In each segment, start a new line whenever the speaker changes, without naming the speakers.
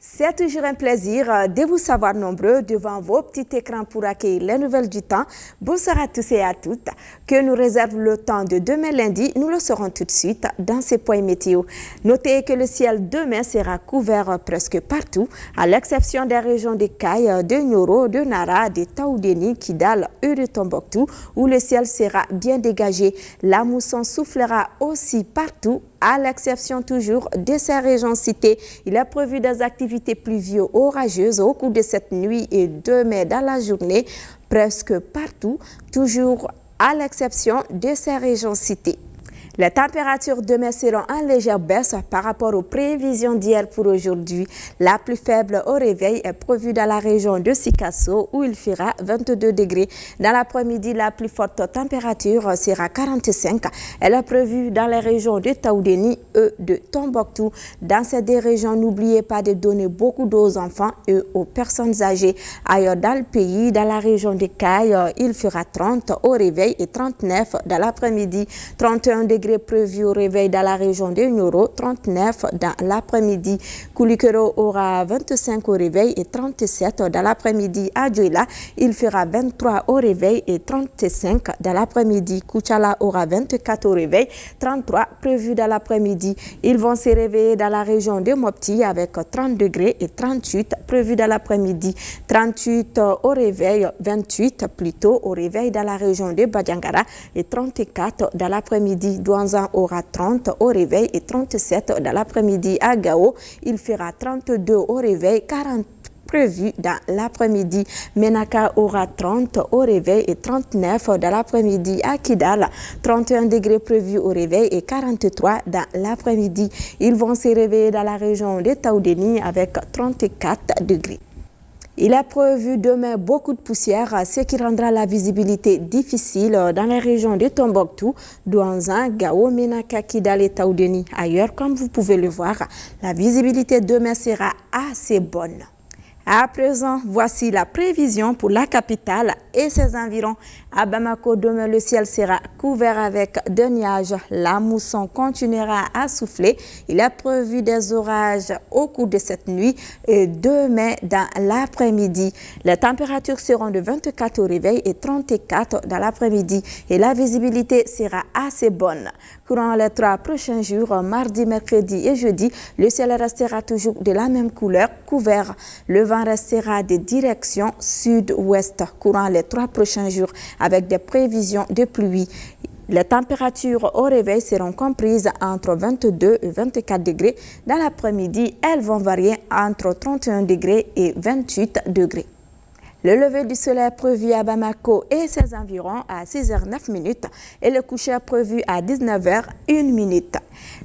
C'est toujours un plaisir de vous savoir nombreux devant vos petits écrans pour accueillir les nouvelles du temps. Bonsoir à tous et à toutes. Que nous réserve le temps de demain lundi, nous le saurons tout de suite dans ces points météo. Notez que le ciel demain sera couvert presque partout, à l'exception des régions de Kaye, de Nioro, de Nara, de Taoudéni, Kidal et de Tombouctou, où le ciel sera bien dégagé. La mousson soufflera aussi partout, à l'exception toujours de ces régions citées. Il est prévu des activités pluvieuses orageuses au cours de cette nuit et demain dans la journée, presque partout, toujours à l'exception de ces régions citées. Les températures demain seront en légère baisse par rapport aux prévisions d'hier pour aujourd'hui. La plus faible au réveil est prévue dans la région de Sikasso où il fera 22 degrés. Dans l'après-midi, la plus forte température sera 45. Elle est prévue dans les régions de Taoudéni et de Tombouctou. Dans ces deux régions, n'oubliez pas de donner beaucoup d'eau aux enfants et aux personnes âgées. Ailleurs dans le pays, dans la région de Kaye, il fera 30 au réveil et 39 dans l'après-midi. 31 degrés prévu au réveil dans la région de Nioro, 39 dans l'après-midi. Koulikoro aura 25 au réveil et 37 dans l'après-midi. À Djoila, il fera 23 au réveil et 35 dans l'après-midi. Kouchala aura 24 au réveil, 33 prévu dans l'après-midi. Ils vont se réveiller dans la région de Mopti avec 30 degrés et 38 prévu dans l'après-midi. 38 au réveil, 28 plutôt au réveil dans la région de Badjangara et 34 dans l'après-midi. Douanzan aura 30 au réveil et 37 dans l'après-midi. À Gao, il fera 32 au réveil, 40 prévu dans l'après-midi. Menaka aura 30 au réveil et 39 dans l'après-midi. À Kidal, 31 degrés prévus au réveil et 43 dans l'après-midi. Ils vont se réveiller dans la région de Taoudéni avec 34 degrés. Il est prévu demain beaucoup de poussière, ce qui rendra la visibilité difficile dans les régions de Tombouctou, Douanzan, Gao, Menaka, Kidal et Taoudéni. Ailleurs, comme vous pouvez le voir, la visibilité demain sera assez bonne. À présent, voici la prévision pour la capitale et ses environs. À Bamako, demain, le ciel sera couvert avec de nuages. La mousson continuera à souffler. Il est prévu des orages au cours de cette nuit et demain dans l'après-midi. Les températures seront de 24 au réveil et 34 dans l'après-midi. Et la visibilité sera assez bonne. Courant les 3 prochains jours, mardi, mercredi et jeudi, le ciel restera toujours de la même couleur, couvert. Le vent restera de direction sud-ouest courant les 3 prochains jours avec des prévisions de pluie. Les températures au réveil seront comprises entre 22 et 24 degrés. Dans l'après-midi, elles vont varier entre 31 degrés et 28 degrés. Le lever du soleil est prévu à Bamako et ses environs à 6h09 et le coucher est prévu à 19h01.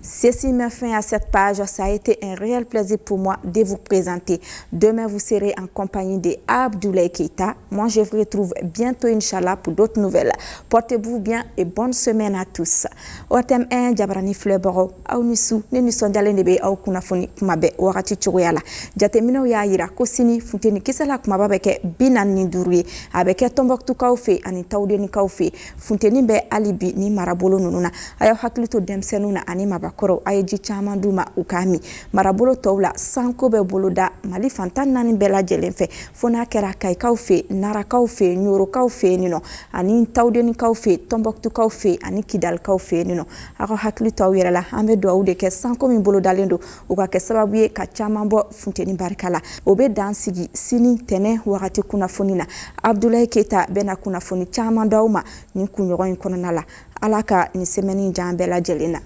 Ceci met fin à cette page. Ça a été un réel plaisir pour moi de vous présenter. Demain, vous serez en compagnie de Abdoulaye Keita. Moi, je vous retrouve bientôt, Inch'Allah, pour d'autres nouvelles. Portez-vous bien et bonne semaine à tous. Otem en Jabrani Fleboro, Aunisu, Nenison Dalenebe, au Kunafoni, Kumabe, Warati Chouéala. Jatemino Yaira, Kosini, Funteni Kisala, Kumababeke, Binani Dourie, avec Tombouctou Kaufe, Ani Taoudéni Kaufe, Funteni Be Alibi, ni Marabolo Nuna, Ayo Haklito Demsenuna, Ani Mabakoro, Ayeji Chamanduma, Ukami, Marabolo Toula, Sanko Be Boloda, Mali Fantan Nani Bela Jelenfe, Fona Kerakai Kaufe, Nara Kaufe, Nyoro Kaufe, Nino, Ani Taoudéni Kaufe, Tombouctou Kaufe, Ani Kidal Kaufe, Nino, Ako Haklito Wirala, Amedo Audeke, Sanko Mimboloda Lendo, Uka Sababuye, Kachamambo, Funteni Barkala, Obe Dansigi, Sini Tene, Warati Kunafonina, Abdoulaye Keita, Bena Kunafoni, Chamandauma, Nikunyoron Kononala, Alaka, ni semeni jambela jelina.